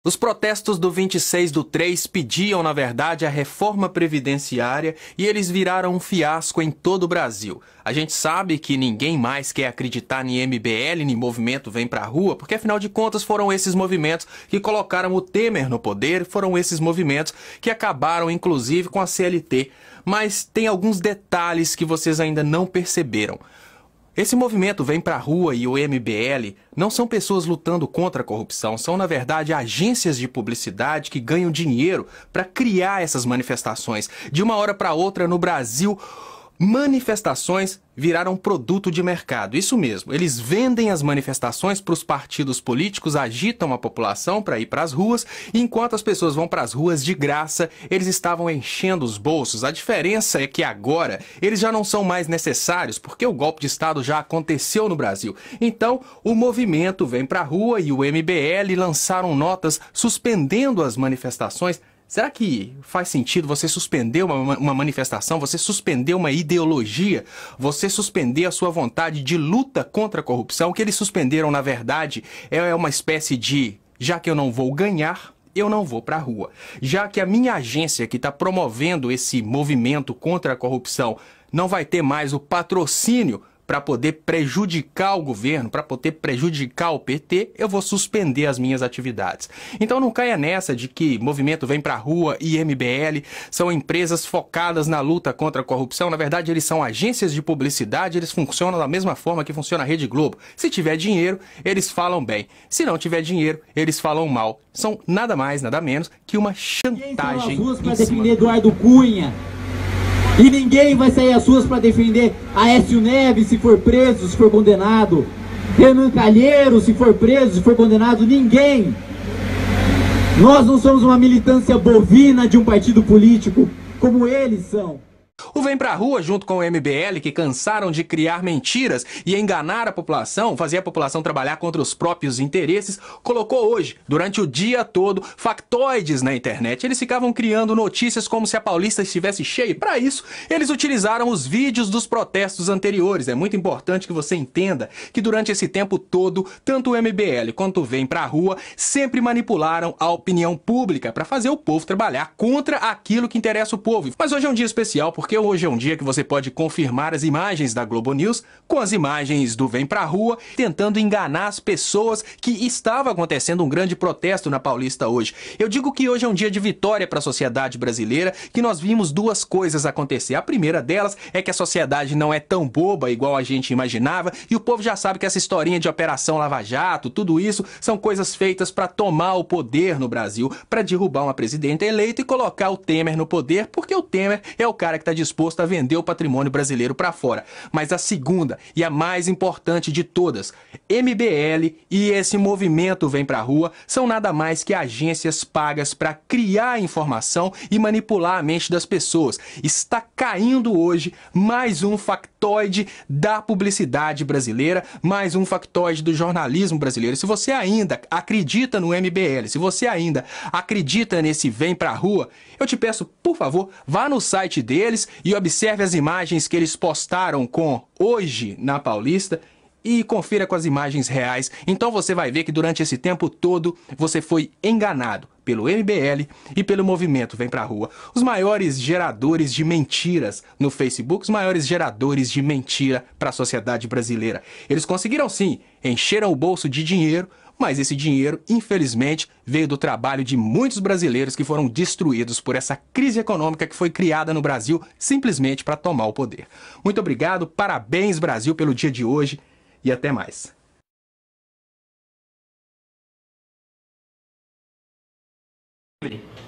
Os protestos do 26/3 pediam, na verdade, a reforma previdenciária e eles viraram um fiasco em todo o Brasil. A gente sabe que ninguém mais quer acreditar em MBL, nem movimento Vem Pra Rua, porque afinal de contas foram esses movimentos que colocaram o Temer no poder, foram esses movimentos que acabaram inclusive com a CLT. Mas tem alguns detalhes que vocês ainda não perceberam. Esse movimento Vem Pra Rua e o MBL não são pessoas lutando contra a corrupção, são na verdade agências de publicidade que ganham dinheiro para criar essas manifestações. De uma hora para outra no Brasil, manifestações viraram produto de mercado. Isso mesmo, eles vendem as manifestações para os partidos políticos, agitam a população para ir para as ruas, e enquanto as pessoas vão para as ruas de graça, eles estavam enchendo os bolsos. A diferença é que agora eles já não são mais necessários, porque o golpe de Estado já aconteceu no Brasil. Então, o movimento Vem Pra Rua e o MBL lançaram notas suspendendo as manifestações. Será que faz sentido você suspender uma manifestação, você suspender uma ideologia, você suspender a sua vontade de luta contra a corrupção? O que eles suspenderam, na verdade, é uma espécie de, já que eu não vou ganhar, eu não vou para a rua. Já que a minha agência que está promovendo esse movimento contra a corrupção não vai ter mais o patrocínio para poder prejudicar o governo, para poder prejudicar o PT, eu vou suspender as minhas atividades. Então não caia nessa de que Movimento Vem Pra Rua e MBL são empresas focadas na luta contra a corrupção. Na verdade, eles são agências de publicidade, eles funcionam da mesma forma que funciona a Rede Globo. Se tiver dinheiro, eles falam bem. Se não tiver dinheiro, eles falam mal. São nada mais, nada menos que uma chantagem. As ruas para defender Eduardo Cunha. E ninguém vai sair às ruas para defender Aécio Neves se for preso, se for condenado. Renan Calheiros se for preso, se for condenado. Ninguém. Nós não somos uma militância bovina de um partido político como eles são. O Vem Pra Rua, junto com o MBL, que cansaram de criar mentiras e enganar a população, fazer a população trabalhar contra os próprios interesses, colocou hoje, durante o dia todo, factoides na internet. Eles ficavam criando notícias como se a Paulista estivesse cheia. Para isso, eles utilizaram os vídeos dos protestos anteriores. É muito importante que você entenda que durante esse tempo todo, tanto o MBL quanto o Vem Pra Rua sempre manipularam a opinião pública para fazer o povo trabalhar contra aquilo que interessa o povo. Mas hoje é um dia especial, porque hoje é um dia que você pode confirmar as imagens da Globo News com as imagens do Vem Pra Rua, tentando enganar as pessoas que estava acontecendo um grande protesto na Paulista hoje. Eu digo que hoje é um dia de vitória para a sociedade brasileira, que nós vimos duas coisas acontecer. A primeira delas é que a sociedade não é tão boba igual a gente imaginava, e o povo já sabe que essa historinha de Operação Lava Jato, tudo isso são coisas feitas para tomar o poder no Brasil, para derrubar uma presidenta eleita e colocar o Temer no poder, porque o Temer é o cara que está disposto a vender o patrimônio brasileiro para fora. Mas a segunda e a mais importante de todas, MBL e esse movimento Vem Pra Rua são nada mais que agências pagas para criar informação e manipular a mente das pessoas. Está caindo hoje mais um factoide da publicidade brasileira, mais um factoide do jornalismo brasileiro. Se você ainda acredita no MBL, se você ainda acredita nesse Vem Pra Rua, eu te peço, por favor, vá no site deles e observe as imagens que eles postaram com hoje na Paulista e confira com as imagens reais. Então você vai ver que durante esse tempo todo você foi enganado. pelo MBL e pelo movimento Vem Pra Rua. Os maiores geradores de mentiras no Facebook, os maiores geradores de mentira para a sociedade brasileira. Eles conseguiram sim, encheram o bolso de dinheiro, mas esse dinheiro, infelizmente, veio do trabalho de muitos brasileiros que foram destruídos por essa crise econômica que foi criada no Brasil simplesmente para tomar o poder. Muito obrigado, parabéns Brasil pelo dia de hoje e até mais.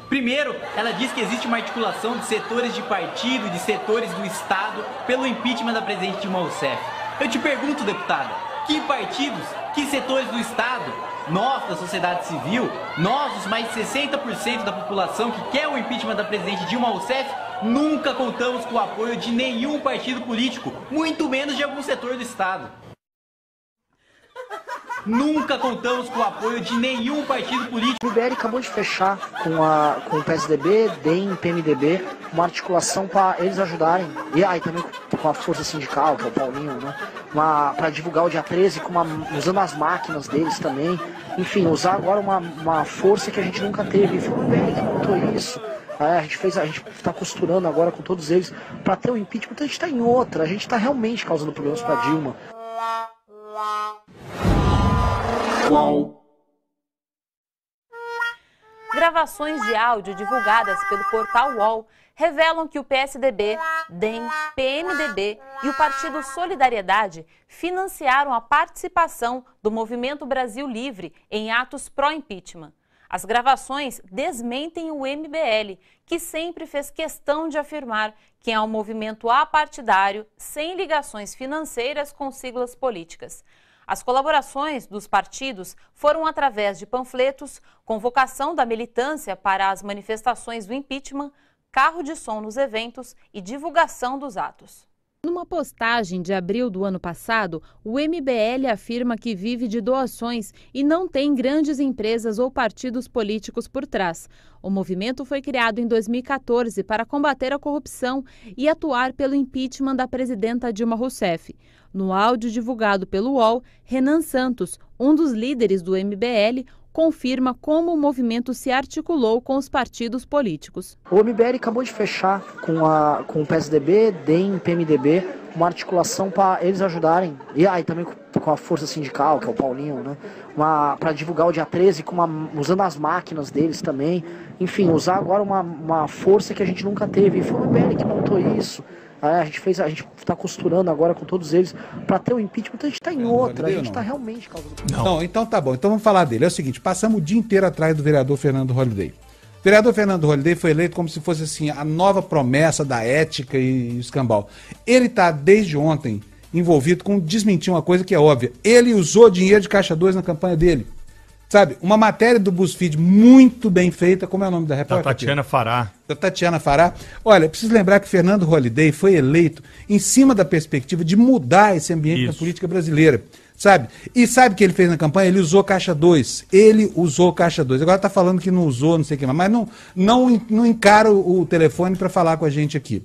Primeiro, ela diz que existe uma articulação de setores de partido e de setores do Estado pelo impeachment da presidente Dilma Rousseff. Eu te pergunto, deputada, que partidos, que setores do Estado, nós da sociedade civil, nós, os mais de 60% da população que quer o impeachment da presidente Dilma Rousseff, nunca contamos com o apoio de nenhum partido político, muito menos de algum setor do Estado. Nunca contamos com o apoio de nenhum partido político. O MBL acabou de fechar com o PSDB, DEM, PMDB, uma articulação para eles ajudarem, e aí também com a força sindical, que é o Paulinho, né? Para divulgar o dia 13, usando as máquinas deles também. Enfim, usar agora uma força que a gente nunca teve. Foi o MBL que montou isso. A gente está costurando agora com todos eles para ter o impeachment. Então a gente está em outra, a gente está realmente causando problemas para Dilma. Gravações de áudio divulgadas pelo portal UOL revelam que o PSDB, DEM, PMDB e o Partido Solidariedade financiaram a participação do Movimento Brasil Livre em atos pró-impeachment. As gravações desmentem o MBL, que sempre fez questão de afirmar que é um movimento apartidário sem ligações financeiras com siglas políticas. As colaborações dos partidos foram através de panfletos, convocação da militância para as manifestações do impeachment, carro de som nos eventos e divulgação dos atos. Numa postagem de abril do ano passado, o MBL afirma que vive de doações e não tem grandes empresas ou partidos políticos por trás. O movimento foi criado em 2014 para combater a corrupção e atuar pelo impeachment da presidenta Dilma Rousseff. No áudio divulgado pelo UOL, Renan Santos, um dos líderes do MBL, confirma como o movimento se articulou com os partidos políticos. O MBL acabou de fechar com o PSDB, DEM, PMDB, uma articulação para eles ajudarem, e aí também com a força sindical, que é o Paulinho, né? Para divulgar o dia 13, usando as máquinas deles também. Enfim, usar agora uma força que a gente nunca teve. E foi o MBL que montou isso. A gente está costurando agora com todos eles para ter o impeachment. Então a gente está em outra, a gente está realmente causando... Não, então tá bom. Então vamos falar dele. É o seguinte, passamos o dia inteiro atrás do vereador Fernando Holliday. O vereador Fernando Holliday foi eleito como se fosse assim a nova promessa da ética e escambau. Ele está desde ontem envolvido com desmentir uma coisa que é óbvia. Ele usou dinheiro de Caixa 2 na campanha dele. Sabe, uma matéria do BuzzFeed muito bem feita, como é o nome da repórter? Da Tatiana Fará. Da Tatiana Fará. Olha, preciso lembrar que Fernando Holliday foi eleito em cima da perspectiva de mudar esse ambiente na política brasileira, sabe? E sabe o que ele fez na campanha? Ele usou Caixa 2. Ele usou Caixa 2. Agora tá falando que não usou, não sei o que mais, mas não encara o telefone para falar com a gente aqui.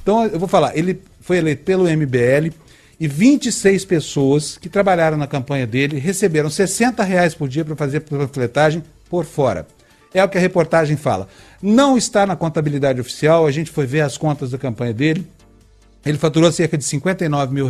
Então eu vou falar, ele foi eleito pelo MBL, e 26 pessoas que trabalharam na campanha dele receberam R$60 por dia para fazer panfletagem por fora. É o que a reportagem fala. Não está na contabilidade oficial, a gente foi ver as contas da campanha dele. Ele faturou cerca de R$59 mil.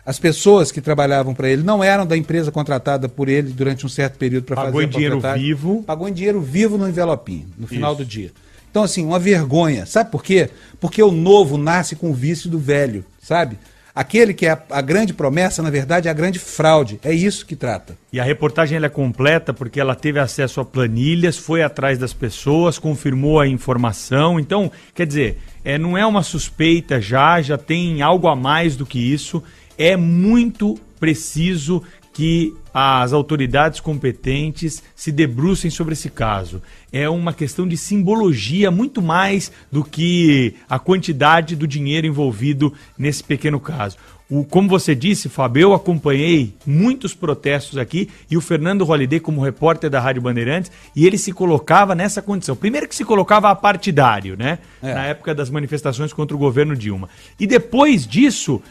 As pessoas que trabalhavam para ele não eram da empresa contratada por ele durante um certo período para fazer a panfletagem. Pagou em dinheiro vivo. Pagou em dinheiro vivo no envelopinho, no final do dia. Então, assim, uma vergonha. Sabe por quê? Porque o novo nasce com o vício do velho, sabe? Aquele que é a grande promessa, na verdade, é a grande fraude. É isso que trata. E a reportagem ela é completa porque ela teve acesso a planilhas, foi atrás das pessoas, confirmou a informação. Então, quer dizer, não é uma suspeita já tem algo a mais do que isso. É muito preciso que as autoridades competentes se debrucem sobre esse caso. É uma questão de simbologia muito mais do que a quantidade do dinheiro envolvido nesse pequeno caso. Como você disse, Fábio, eu acompanhei muitos protestos aqui e o Fernando Holliday como repórter da Rádio Bandeirantes, e ele se colocava nessa condição. Primeiro que se colocava apartidário, né? Na época das manifestações contra o governo Dilma. E depois disso,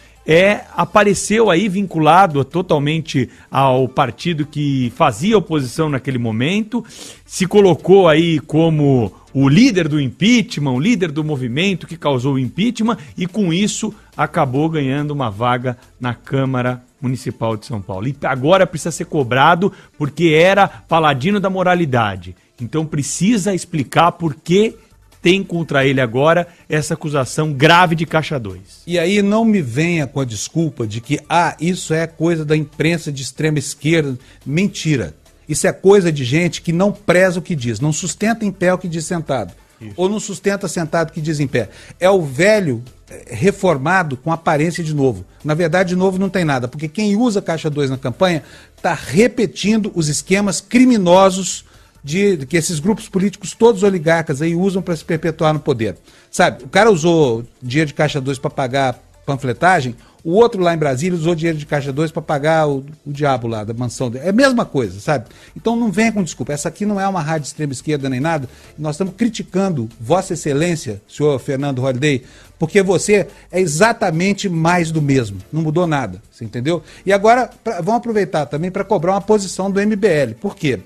apareceu aí vinculado totalmente ao partido que fazia oposição naquele momento, se colocou aí como o líder do impeachment, o líder do movimento que causou o impeachment, e com isso acabou ganhando uma vaga na Câmara Municipal de São Paulo. E agora precisa ser cobrado porque era paladino da moralidade. Então precisa explicar por que tem contra ele agora essa acusação grave de Caixa 2. E aí não me venha com a desculpa de que, isso é coisa da imprensa de extrema esquerda. Mentira. Isso é coisa de gente que não preza o que diz, não sustenta em pé o que diz sentado. Isso. Ou não sustenta sentado o que diz em pé. É o velho reformado com aparência de novo. Na verdade, de novo não tem nada, porque quem usa Caixa 2 na campanha está repetindo os esquemas criminosos que esses grupos políticos, todos oligarcas aí, usam para se perpetuar no poder. Sabe, o cara usou dinheiro de Caixa 2 para pagar panfletagem, o outro lá em Brasília usou dinheiro de Caixa 2 para pagar o diabo lá da mansão dele. É a mesma coisa, sabe? Então não venha com desculpa. Essa aqui não é uma rádio extrema esquerda nem nada. Nós estamos criticando Vossa Excelência, senhor Fernando Holliday, porque você é exatamente mais do mesmo. Não mudou nada, você entendeu? E agora vamos aproveitar também para cobrar uma posição do MBL. Por quê?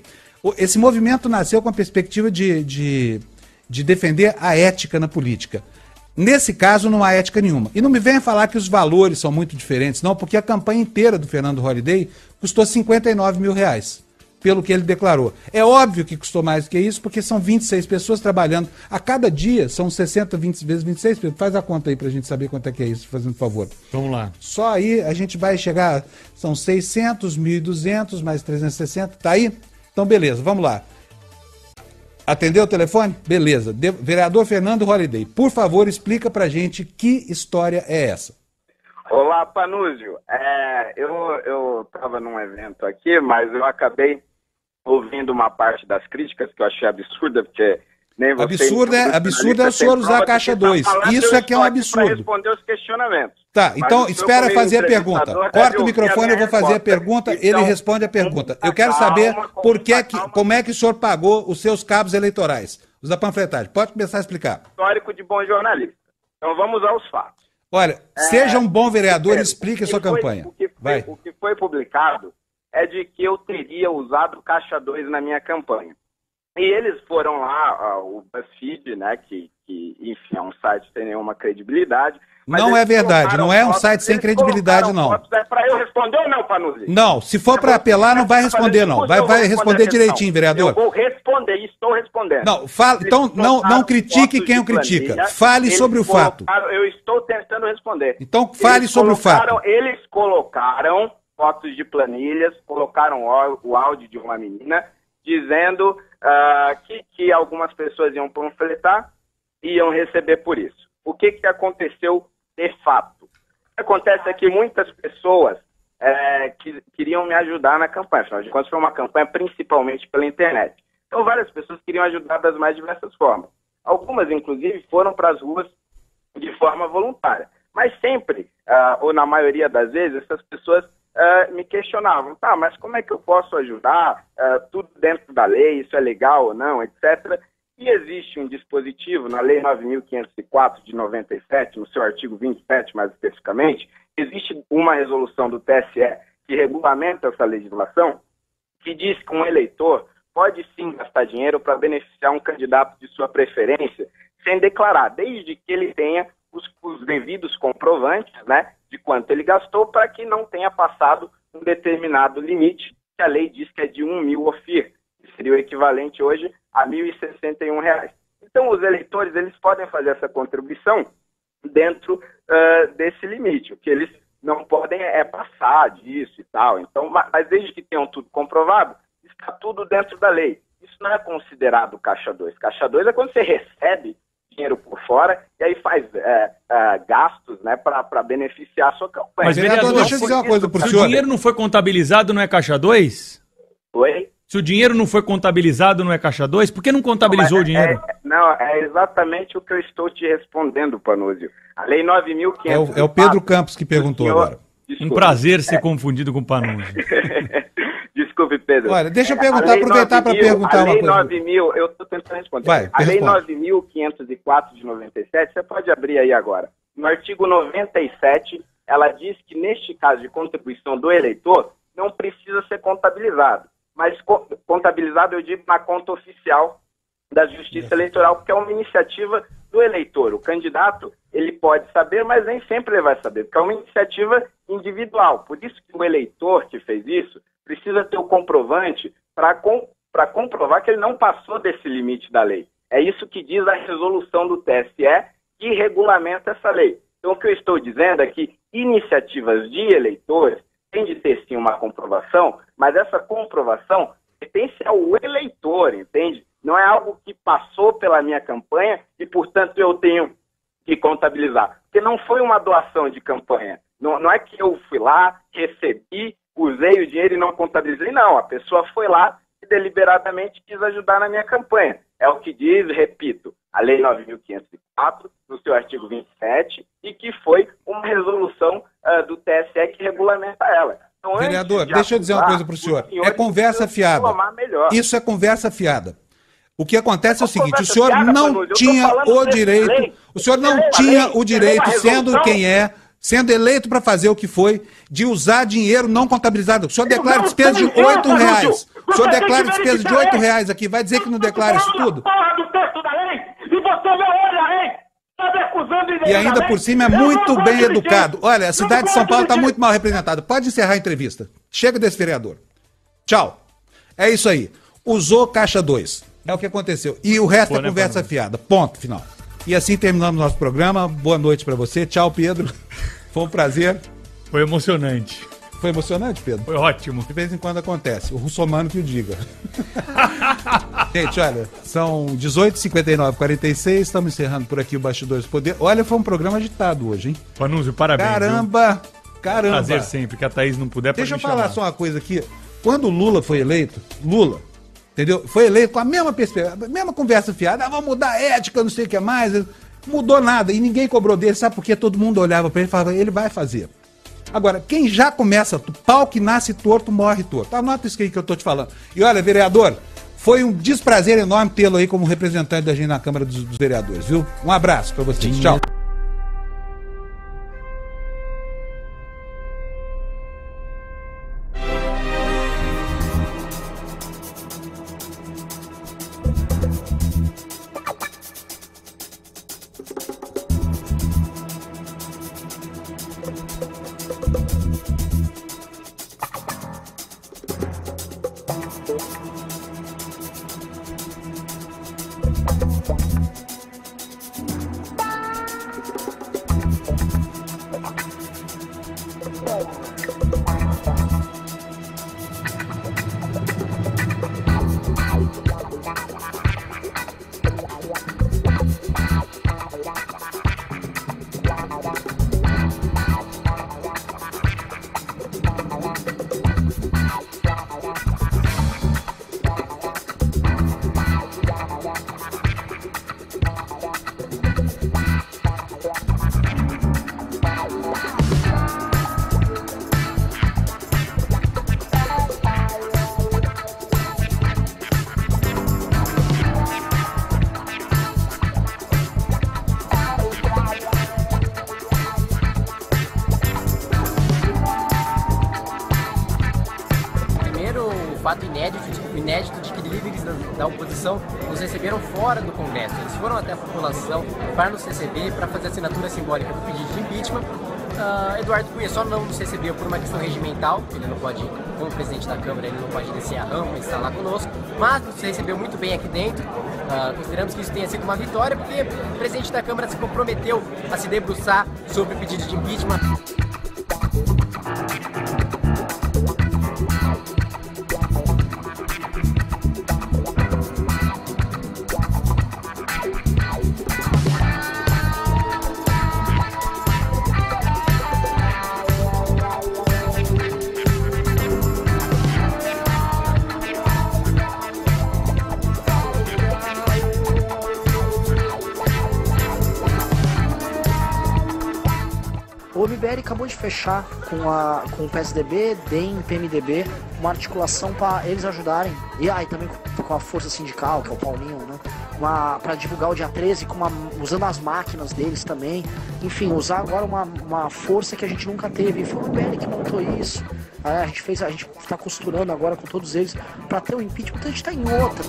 Esse movimento nasceu com a perspectiva de defender a ética na política. Nesse caso, não há ética nenhuma. E não me venha falar que os valores são muito diferentes, não, porque a campanha inteira do Fernando Holliday custou R$59 mil, pelo que ele declarou. É óbvio que custou mais do que isso, porque são 26 pessoas trabalhando. A cada dia são 60, 20 vezes 26. Faz a conta aí pra gente saber quanto é que é isso, fazendo favor. Vamos lá. Só aí a gente vai chegar, são 600, 1.200, mais 360, tá aí? Então, beleza, vamos lá. Atendeu o telefone? Beleza. Vereador Fernando Holliday, por favor, explica pra gente que história é essa. Olá, Panúzio. Eu estava num evento aqui, mas eu acabei ouvindo uma parte das críticas que eu achei absurda, porque nem você... Absurdo é o senhor usar a Caixa 2. Isso é que é um absurdo. Para responder os questionamentos. Tá, então espera fazer a pergunta. Corta o microfone, eu vou fazer a pergunta, ele responde a pergunta. Eu quero saber como é que o senhor pagou os seus cabos eleitorais, os da panfletagem. Pode começar a explicar. Histórico de bom jornalista. Então vamos aos fatos. Olha, seja um bom vereador e explique a sua campanha. O que foi publicado é de que eu teria usado Caixa 2 na minha campanha. E eles foram lá, o BuzzFeed, né, que enfim, é um site sem nenhuma credibilidade. Não é verdade, não é um site sem credibilidade, não. É para eu responder ou não, Panuzzi? Não, se for para apelar, não vai responder, não. Vai responder direitinho, vereador. Eu vou responder, estou respondendo. Não, então não critique quem o critica. Fale sobre o fato. Eu estou tentando responder. Então fale sobre o fato. Eles colocaram fotos de planilhas, colocaram o áudio de uma menina, dizendo que algumas pessoas iam panfletar e iam receber por isso. O que aconteceu de fato? O que acontece é que muitas pessoas queriam me ajudar na campanha. Afinal de contas, foi uma campanha principalmente pela internet. Então, várias pessoas queriam ajudar das mais diversas formas. Algumas, inclusive, foram para as ruas de forma voluntária. Mas sempre, ou na maioria das vezes, essas pessoas me questionavam, tá, mas como é que eu posso ajudar? Tudo dentro da lei, isso é legal ou não, etc. E existe um dispositivo na Lei 9.504 de 97, no seu artigo 27 mais especificamente, existe uma resolução do TSE que regulamenta essa legislação, que diz que um eleitor pode sim gastar dinheiro para beneficiar um candidato de sua preferência, sem declarar, desde que ele tenha os devidos comprovantes, né, de quanto ele gastou, para que não tenha passado um determinado limite, que a lei diz que é de 1.000 OFIR, que seria o equivalente hoje a R$ 1.061. Então, os eleitores eles podem fazer essa contribuição dentro desse limite. O que eles não podem é passar disso e tal. Então, mas desde que tenham tudo comprovado, está tudo dentro da lei. Isso não é considerado Caixa 2. Caixa 2 é quando você recebe dinheiro por fora e aí faz gastos, né, para beneficiar a sua campanha. Mas, vereador, deixa eu dizer uma coisa pro senhor. Se o dinheiro não foi contabilizado, não é Caixa 2? Oi? Se o dinheiro não foi contabilizado, não é Caixa 2? Por que não contabilizou o dinheiro? É exatamente o que eu estou te respondendo, Panúzio. A Lei 9.504... É o Pedro Campos que perguntou agora. Desculpe. Um prazer ser confundido com Panúzio. Desculpe, Pedro. Olha, deixa eu aproveitar para perguntar uma coisa. A Lei 9.000, eu estou tentando responder. A Lei 9.504 de 97, você pode abrir aí agora. No artigo 97, ela diz que neste caso de contribuição do eleitor, não precisa ser contabilizado. Mas contabilizado, eu digo, na conta oficial da Justiça Eleitoral, porque é uma iniciativa do eleitor. O candidato, ele pode saber, mas nem sempre ele vai saber, porque é uma iniciativa individual. Por isso que o eleitor que fez isso precisa ter o comprovante para comprovar que ele não passou desse limite da lei. É isso que diz a resolução do TSE que regulamenta essa lei. Então, o que eu estou dizendo é que iniciativas de eleitores têm de ter, sim, uma comprovação, mas essa comprovação pertence ao eleitor, entende? Não é algo que passou pela minha campanha e, portanto, eu tenho que contabilizar. Porque não foi uma doação de campanha. Não é que eu fui lá, recebi, usei o dinheiro e não contabilizei. Não, a pessoa foi lá e deliberadamente quis ajudar na minha campanha. É o que diz, repito, a Lei 9.504, no seu artigo 27, e que foi uma resolução do TSE que regulamenta ela. Então, vereador, deixa eu dizer uma coisa para o senhor. É conversa fiada. Isso é conversa fiada. O que acontece é o seguinte, o senhor não tinha o direito, sendo quem é, sendo eleito para fazer o que foi, de usar dinheiro não contabilizado. O senhor declara despesa de R$8. O senhor declara despesa de R$8 aqui, vai dizer que não declara isso tudo? E ainda por cima é muito bem educado. Olha, a cidade de São Paulo está muito mal representada. Pode encerrar a entrevista. Chega desse vereador. Tchau. É isso aí. Usou caixa 2. É o que aconteceu. E o resto é conversa fiada. Ponto final. E assim terminamos nosso programa. Boa noite para você. Tchau, Pedro. Foi um prazer. Foi emocionante. Foi emocionante, Pedro? Foi ótimo. De vez em quando acontece. O russomano que o diga. Gente, olha, são 18h59:46. Estamos encerrando por aqui o Bastidores do Poder. Olha, foi um programa agitado hoje, hein? Panunzio, parabéns. Caramba! Caramba! Prazer sempre. Que a Thaís não puder, deixa eu falar só uma coisa aqui. Quando o Lula foi eleito, entendeu? Foi eleito com a mesma perspectiva, a mesma conversa fiada, vamos mudar a ética, não sei o que mais. Mudou nada e ninguém cobrou dele, sabe por quê? Todo mundo olhava para ele e falava, ele vai fazer. Agora, quem já começa, pau que nasce torto, morre torto. Anota isso aí que eu tô te falando. E olha, vereador, foi um desprazer enorme tê-lo aí como representante da gente na Câmara dos Vereadores, viu? Um abraço para vocês. Tchau. fato inédito de que líderes da oposição nos receberam fora do Congresso. Eles foram até a população para nos receber, para fazer a assinatura simbólica do pedido de impeachment. Eduardo Cunha só não nos recebeu por uma questão regimental, ele não pode, como presidente da Câmara, ele não pode descer a rampa e estar lá conosco, mas nos recebeu muito bem aqui dentro. Consideramos que isso tenha sido uma vitória, porque o presidente da Câmara se comprometeu a se debruçar sobre o pedido de impeachment. O MBL acabou de fechar com o PSDB, DEM, PMDB, uma articulação para eles ajudarem, e também com a força sindical, que é o Paulinho, né? para divulgar o dia 13 usando as máquinas deles também. Enfim, usar agora uma força que a gente nunca teve. E foi o MBL que montou isso. A gente está costurando agora com todos eles para ter o impeachment, então a gente está em outra.